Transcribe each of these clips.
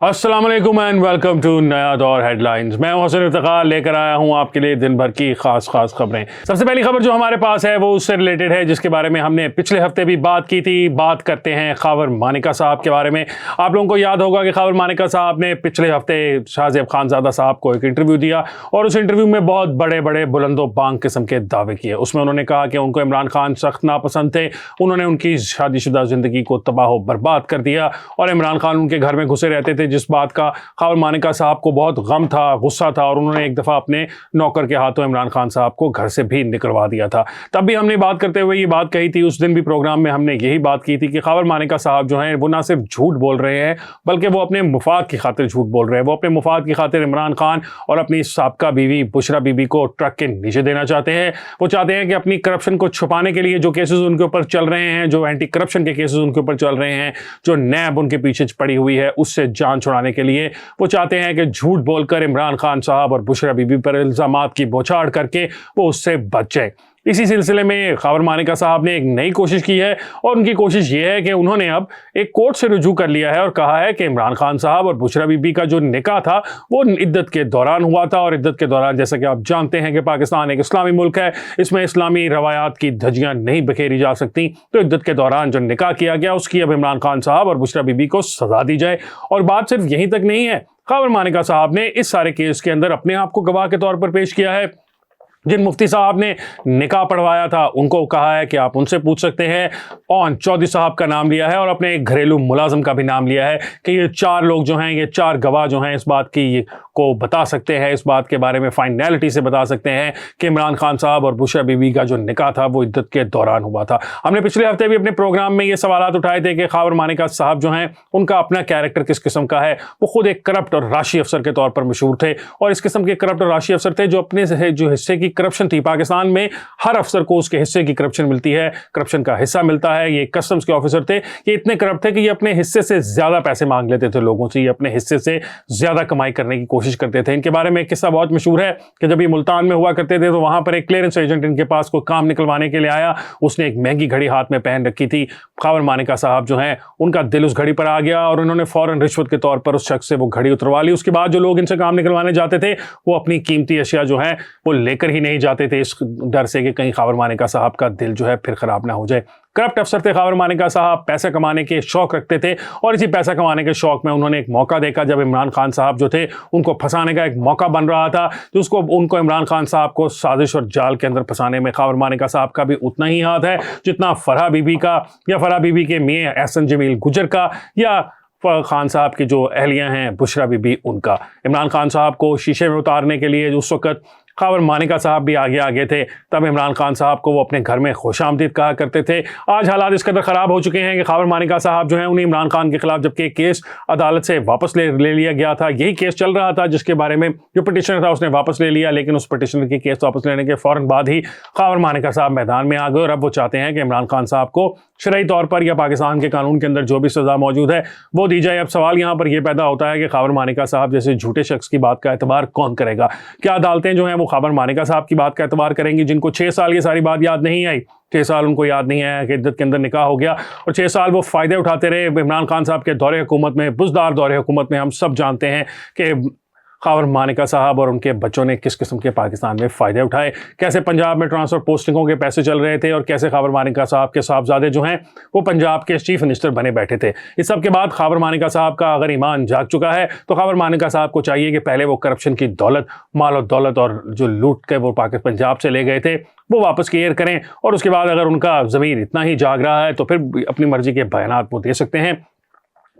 अस्सलाम वालेकुम and welcome to नया दौर हेडलाइंस। मैं हसन इफ्तिखार लेकर आया हूं आपके लिए दिन भर की खास खबरें। सबसे पहली खबर जो हमारे पास है वो उससे रिलेटेड है जिसके बारे में हमने पिछले हफ्ते भी बात की थी। बात करते हैं खावर मानिका साहब के बारे में। आप लोगों को याद होगा कि खावर मानिका साहब ने पिछले हफ्ते शाहज़ेब खानज़ादा साहब को एक इंटरव्यू दिया और उस इंटरव्यू में बहुत बड़े बड़े बुलंदो बांग किस्म के दावे किए। उसमें उन्होंने कहा कि उनको इमरान खान सख्त नापसंद थे, उन्होंने उनकी शादीशुदा ज़िंदगी को तबाह बर्बाद कर दिया और इमरान खान उनके घर में घुसे रहते थे, जिस बात का खावर मानिका साहब को बहुत गम था, गुस्सा था और उन्होंने एक दफ़ा अपने नौकर के हाथों इमरान खान साहब को घर से भी निकलवा दिया था। तब भी हमने बात करते हुए ये बात कही थी, उस दिन भी प्रोग्राम में हमने यही बात की थी कि खावर मानिका साहब जो हैं वो ना सिर्फ झूठ बोल रहे हैं बल्कि वो अपने मुफाद की खातिर झूठ बोल रहे हैं। वो अपने मुफाद की खातिर इमरान खान और अपनी साबका बीवी बुशरा बीबी को ट्रक के नीचे देना चाहते हैं। वो चाहते हैं कि अपनी करप्शन को छुपाने के लिए जो केसेस उनके ऊपर चल रहे हैं, जो एंटी करप्शन के केसेस उनके ऊपर चल रहे हैं, जो नैब उनके पीछे पड़ी हुई है, उससे जान छुड़ाने के लिए वो चाहते हैं कि झूठ बोलकर इमरान खान साहब और बुशरा बीबी पर इल्जामात की बौछार करके वो उससे बच जाए। इसी सिलसिले में खावर मानिका साहब ने एक नई कोशिश की है और उनकी कोशिश ये है कि उन्होंने अब एक कोर्ट से रुजू कर लिया है और कहा है कि इमरान खान साहब और बुशरा बीबी का जो निकाह था वो इद्दत के दौरान हुआ था और इद्दत के दौरान, जैसा कि आप जानते हैं कि पाकिस्तान एक इस्लामी मुल्क है, इसमें इस्लामी रवायात की धज्जियां नहीं बिखेरी जा सकती, तो इद्दत के दौरान जो निकाह किया गया उसकी अब इमरान खान साहब और बुशरा बीबी को सजा दी जाए। और बात सिर्फ यहीं तक नहीं है, खावर मानिका साहब ने इस सारे केस के अंदर अपने आप को गवाह के तौर पर पेश किया है। जिन मुफ्ती साहब ने निकाह पढ़वाया था उनको कहा है कि आप उनसे पूछ सकते हैं, और चौधरी साहब का नाम लिया है और अपने एक घरेलू मुलाजिम का भी नाम लिया है कि ये चार लोग जो हैं, ये चार गवाह जो हैं इस बात की को बता सकते हैं, इस बात के बारे में फाइनैलिटी से बता सकते हैं कि इमरान खान साहब और बुशरा बीबी का जो निकाह था वो इद्दत के दौरान हुआ था। हमने पिछले हफ्ते भी अपने प्रोग्राम में ये सवाल उठाए थे कि खावर मानिका साहब जो हैं उनका अपना कैरेक्टर किस किस्म का है। वो खुद एक करप्ट और राशि अफसर के तौर पर मशहूर थे और इस किस्म के करप्ट और राशि अफसर थे जो अपने जो हिस्से की करप्शन थी, पाकिस्तान में हर अफसर को उसके हिस्से की करप्शन मिलती है, करप्शन का हिस्सा मिलता है। ये कस्टम्स के ऑफिसर थे, ये इतने करप्ट थे कि ये अपने हिस्से से ज्यादा पैसे मांग लेते थे लोगों से, ये अपने हिस्से से ज्यादा कमाई करने की कोशिश करते थे। इनके बारे में एक किस्सा बहुत मशहूर है कि जब ये मुल्तान में हुआ करते थे तो वहां पर एक क्लियरेंस एजेंट इनके पास कोई काम निकलवाने के लिए आया, उसने एक महंगी घड़ी हाथ में पहन रखी थी। खावर मानिका साहब जो हैं उनका दिल उस घड़ी पर आ गया और उन्होंने फौरन रिश्वत के तौर पर उस शख्स से वो घड़ी उतरवा ली। उसके बाद जो लोग इनसे काम निकलवाने जाते थे वो अपनी कीमती अशिया जो है वो लेकर ही नहीं जाते थे, इस डर से कि कहीं खावर मानिका साहब का दिल जो है फिर खराब ना हो जाए। करप्ट अफसर थे खावर मानिका साहब, पैसा कमाने के शौक रखते थे और इसी पैसा कमाने के शौक में उन्होंने एक मौका देखा जब इमरान खान साहब जो थे उनको फंसाने का एक मौका बन रहा था, तो उनको इमरान खान साहब को साजिश और जाल के अंदर फंसाने में खावर मानिका साहब का भी उतना ही हाथ है जितना फराह बीबी का या फराह बीबी के मियां एहसन जमील गुजर का या खान साहब की जो अहलियां हैं बुशरा बीबी उनका। इमरान खान साहब को शीशे में उतारने के लिए उस वक्त खावर मानिका साहब भी आगे थे, तब इमरान खान साहब को वो अपने घर में खुशामदीद कहा करते थे। आज हालात इस कदर ख़राब हो चुके हैं कि खावर मानिका साहब जो हैं उन्हें इमरान खान के खिलाफ जबकि केस अदालत से वापस ले लिया गया था, यही केस चल रहा था जिसके बारे में जो पिटिशनर था उसने वापस ले लिया, लेकिन उस पिटिशनर की केस वापस लेने के फ़ौरन बाद ही खावर मानिका साहब मैदान में आ गए और अब वो चाहते हैं कि इमरान खान साहब को शरई तौर पर या पाकिस्तान के कानून के अंदर जो भी सज़ा मौजूद है वो दी जाए। अब सवाल यहाँ पर यह पैदा होता है कि खावर मानिका साहब जैसे झूठे शख्स की बात का एतबार कौन करेगा? क्या अदालतें जो हैं वो खावर मानिका साहब की बात का एतबार करेंगी जिनको 6 साल ये सारी बात याद नहीं आई? 6 साल उनको याद नहीं आया कि इद्दत के अंदर निकाह हो गया और 6 साल वो फ़ायदे उठाते रहे इमरान खान साहब के दौरे हुकूमत में, बुज़दार दौरे हुकूमत में। हम सब जानते हैं कि खावर मानिका साहब और उनके बच्चों ने किस किस्म के पाकिस्तान में फ़ायदे उठाए, कैसे पंजाब में ट्रांसफ़र पोस्टिंगों के पैसे चल रहे थे और कैसे खावर मानिका साहब के साहबजादे जो हैं वो पंजाब के चीफ मिनिस्टर बने बैठे थे। इस सब के बाद खावर मानिका साहब का अगर ईमान जाग चुका है तो खावर मानिका साहब को चाहिए कि पहले वो करप्शन की दौलत, माल और दौलत और जो लूट के वो पंजाब से ले गए थे वो वापस क्लियर करें और उसके बाद अगर उनका ज़मीर इतना ही जाग रहा है तो फिर अपनी मर्ज़ी के बयानात वो दे सकते हैं,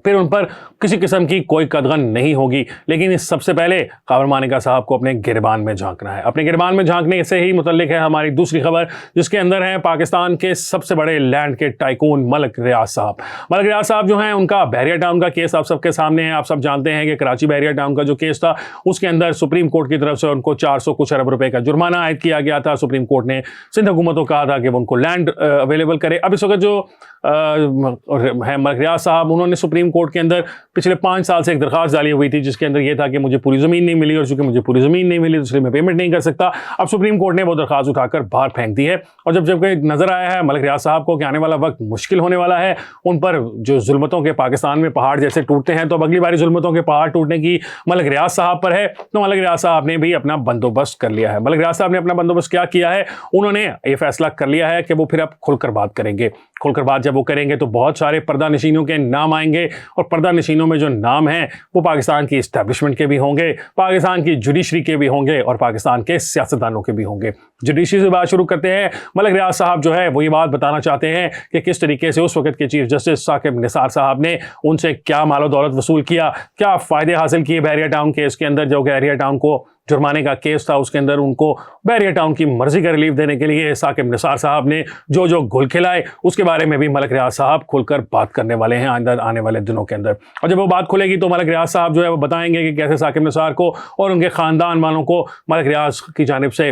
फिर उन पर किसी किस्म की कोई कदगन नहीं होगी। लेकिन इस सबसे पहले खावर मानिका साहब को अपने गिरबान में झांकना है। अपने गिरबान में झांकने से ही मुतल्लिक है हमारी दूसरी खबर जिसके अंदर है पाकिस्तान के सबसे बड़े लैंड के टाइकून मलिक रियाज साहब। मलिक रियाज साहब जो हैं उनका बहरिया टाउन का केस आप सबके सामने है। आप सब जानते हैं कि कराची बहरिया टाउन का जो केस था उसके अंदर सुप्रीम कोर्ट की तरफ से उनको 400 कुछ अरब रुपए का जुर्माना आयद किया गया था। सुप्रीम कोर्ट ने सिंध हुकूमत को कहा था कि वो उनको लैंड अवेलेबल करे। अब इस वक्त जो ہیں ملک ریاض صاحب، انہوں نے سپریم کورٹ کے اندر پچھلے 5 سال سے ایک درخواست ڈالی ہوئی تھی جس کے اندر یہ تھا کہ مجھے پوری زمین نہیں ملی، اور چونکہ مجھے پوری زمین نہیں ملی تو اس لیے میں پیمنٹ نہیں کر سکتا۔ اب سپریم کورٹ نے وہ درخواست اٹھا کر باہر پھینک دی ہے، اور جب نظر آیا ہے ملک ریاض صاحب کو کہ آنے والا وقت مشکل ہونے والا ہے، ان پر جو ظلمتوں کے پاکستان میں پہاڑ جیسے ٹوٹتے ہیں، تو اب اگلی باری ظلمتوں کے پہاڑ ٹوٹنے کی ملک ریاض صاحب پر ہے، تو ملک ریاض صاحب نے بھی اپنا بندوبست کر لیا ہے۔ ملک ریاض صاحب نے اپنا بندوبست کیا کیا ہے؟ انہوں نے یہ فیصلہ کر لیا ہے کہ وہ پھر اب کھل کر بات کریں گے۔ کھل کر بات جب وہ کریں گے تو بہت سارے پردہ نشینوں کے نام آئیں گے، اور پردہ نشینوں میں جو نام ہیں وہ پاکستان کی اسٹیبلشمنٹ کے بھی ہوں گے، پاکستان کی جوڈیشری کے بھی ہوں گے، اور پاکستان کے سیاستدانوں کے بھی ہوں گے۔ جوڈیشری سے بات شروع کرتے ہیں۔ ملک ریاض صاحب جو ہے وہ یہ بات بتانا چاہتے ہیں کہ کس طریقے سے اس وقت کے چیف جسٹس ثاقب نثار صاحب نے ان سے کیا مال و دولت وصول کیا، کیا فائدے حاصل کیے بحریہ ٹاؤن کیس کے اندر، جو بحریہ ٹاؤن کو جرمانے کا کیس تھا اس کے اندر ان کو بحریہ ٹاؤن کی مرضی کا ریلیف دینے کے لیے ثاقب نثار صاحب نے جو گل کھلائے، اس کے بارے میں بھی ملک ریاض صاحب کھل کر بات کرنے والے ہیں آنے والے دنوں کے اندر۔ اور جب وہ بات کھلے گی تو ملک ریاض صاحب جو ہے وہ بتائیں گے کہ کیسے ثاقب نثار کو اور ان کے خاندان والوں کو ملک ریاض کی جانب سے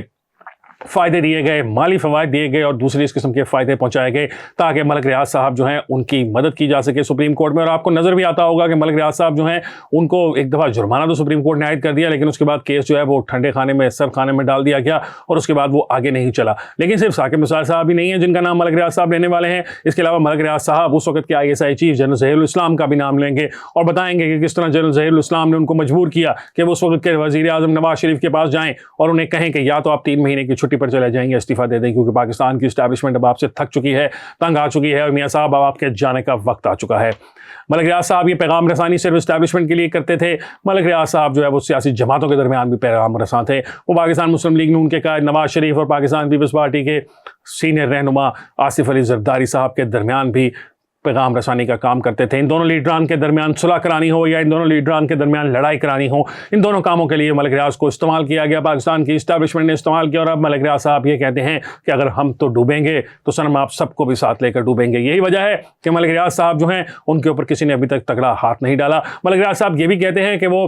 فائدے دیے گئے، مالی فوائد دیے گئے اور دوسری اس قسم کے فائدے پہنچائے گئے تاکہ ملک ریاض صاحب جو ہیں ان کی مدد کی جا سکے سپریم کورٹ میں۔ اور آپ کو نظر بھی آتا ہوگا کہ ملک ریاض صاحب جو ہیں ان کو ایک دفعہ جرمانہ تو سپریم کورٹ نے عائد کر دیا، لیکن اس کے بعد کیس جو ہے وہ ٹھنڈے خانے میں، سرد خانے میں ڈال دیا گیا، اور اس کے بعد وہ آگے نہیں چلا۔ لیکن صرف ثاقب نثار صاحب ہی نہیں ہیں جن کا نام ملک ریاض صاحب لینے والے ہیں، اس کے علاوہ ملک ریاض صاحب اس وقت کے ISI چیف جنرل ظہیر الاسلام کا بھی نام لیں گے اور بتائیں گے کہ کس طرح جنرل ظہیر الاسلام نے ان کو مجبور کیا کہ وہ اس وقت کے وزیر اعظم نواز شریف کے پاس جائیں اور انہیں کہیں کہ یا تو آپ 3 مہینے کی چھٹی پر چلے جائیں گے، استعفیٰ دے دیں، کیونکہ پاکستان کی اسٹیبلشمنٹ اب آپ سے تھک چکی ہے، تنگ آ چکی ہے، اور میاں صاحب اب آپ کے جانے کا وقت آ چکا ہے۔ ملک ریاض صاحب یہ پیغام رسانی صرف اسٹیبلشمنٹ کے لیے کرتے تھے۔ ملک ریاض صاحب جو ہے وہ سیاسی جماعتوں کے درمیان بھی پیغام رساں تھے۔ وہ پاکستان مسلم لیگ نون کے قائد نواز شریف اور پاکستان پیپلز پارٹی کے سینئر رہنما آصف علی زرداری صاحب کے درمیان بھی پیغام رسانی کا کام کرتے تھے۔ ان دونوں لیڈران کے درمیان صلح کرانی ہو یا ان دونوں لیڈران کے درمیان لڑائی کرانی ہو، ان دونوں کاموں کے لیے ملک ریاض کو استعمال کیا گیا، پاکستان کی اسٹیبلشمنٹ نے استعمال کیا، اور اب ملک ریاض صاحب یہ کہتے ہیں کہ اگر ہم تو ڈوبیں گے تو صنم آپ سب کو بھی ساتھ لے کر ڈوبیں گے۔ یہی وجہ ہے کہ ملک ریاض صاحب جو ہیں ان کے اوپر کسی نے ابھی تک تگڑا ہاتھ نہیں ڈالا۔ ملک ریاض صاحب یہ بھی کہتے ہیں کہ وہ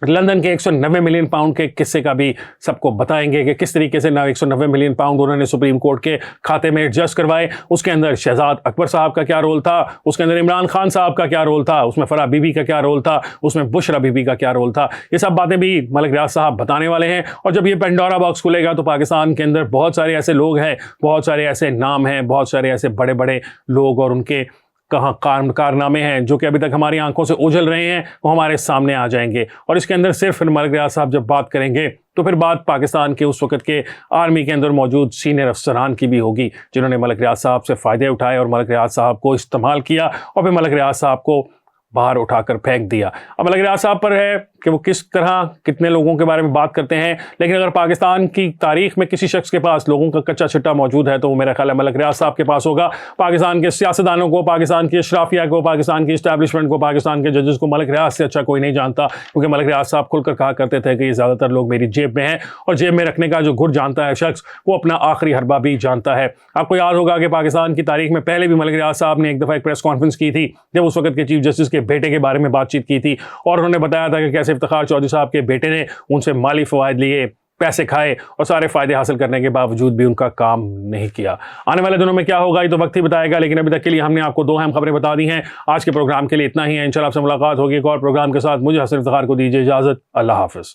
لندن کے 190 ملین پاؤنڈ کے قصے کا بھی سب کو بتائیں گے کہ کس طریقے سے 190 ملین پاؤنڈ انہوں نے سپریم کورٹ کے کھاتے میں ایڈجسٹ کروائے، اس کے اندر شہزاد اکبر صاحب کا کیا رول تھا، اس کے اندر عمران خان صاحب کا کیا رول تھا، اس میں فرح بی بی کا کیا رول تھا، اس میں بشرا بی بی کا کیا رول تھا۔ یہ سب باتیں بھی ملک ریاض صاحب بتانے والے ہیں، اور جب یہ پینڈورا باکس کھلے گا تو پاکستان کے اندر بہت سارے ایسے لوگ ہیں، بہت سارے ایسے نام ہیں، بہت سارے ایسے بڑے بڑے لوگ اور ان کے کہاں کارنامے ہیں جو کہ ابھی تک ہماری آنکھوں سے اوجھل رہے ہیں، وہ ہمارے سامنے آ جائیں گے۔ اور اس کے اندر صرف ملک ریاض صاحب جب بات کریں گے تو پھر بات پاکستان کے اس وقت کے آرمی کے اندر موجود سینئر افسران کی بھی ہوگی جنہوں نے ملک ریاض صاحب سے فائدے اٹھائے اور ملک ریاض صاحب کو استعمال کیا اور پھر ملک ریاض صاحب کو باہر اٹھا کر پھینک دیا۔ اب ملک ریاض صاحب پر ہے کہ وہ کس طرح کتنے لوگوں کے بارے میں بات کرتے ہیں، لیکن اگر پاکستان کی تاریخ میں کسی شخص کے پاس لوگوں کا کچا چھٹا موجود ہے تو وہ میرا خیال ہے ملک ریاض صاحب کے پاس ہوگا۔ پاکستان کے سیاستدانوں کو، پاکستان کی اشرافیہ کو، پاکستان کی اسٹیبلشمنٹ کو، پاکستان کے ججز کو ملک ریاض سے اچھا کوئی نہیں جانتا، کیونکہ ملک ریاض صاحب کھل کر کہا کرتے تھے کہ یہ زیادہ تر لوگ میری جیب میں ہیں، اور جیب میں رکھنے کا جو گھر جانتا ہے شخص وہ اپنا آخری حربہ بھی جانتا ہے۔ آپ کو یاد ہوگا کہ پاکستان کی تاریخ میں پہلے بھی ملک ریاض صاحب نے ایک دفعہ ایک پریس کانفرنس کی تھی جب اس وقت کے چیف جسٹس کے بیٹے کے بارے میں بات چیت کی تھی، اور انہوں نے بتایا تھا کہ کیسے افتخار چودھری صاحب کے بیٹے نے ان سے مالی فوائد لیے، پیسے کھائے اور سارے فائدے حاصل کرنے کے باوجود بھی ان کا کام نہیں کیا۔ آنے والے دنوں میں کیا ہوگا یہ تو وقت ہی بتائے گا، لیکن ابھی تک کے لیے ہم نے آپ کو 2 اہم خبریں بتا دی ہیں۔ آج کے پروگرام کے لیے اتنا ہی ہے، انشاءاللہ آپ سے ملاقات ہوگی ایک اور پروگرام کے ساتھ۔ مجھے حسن افتخار کو دیجیے اجازت، اللہ حافظ۔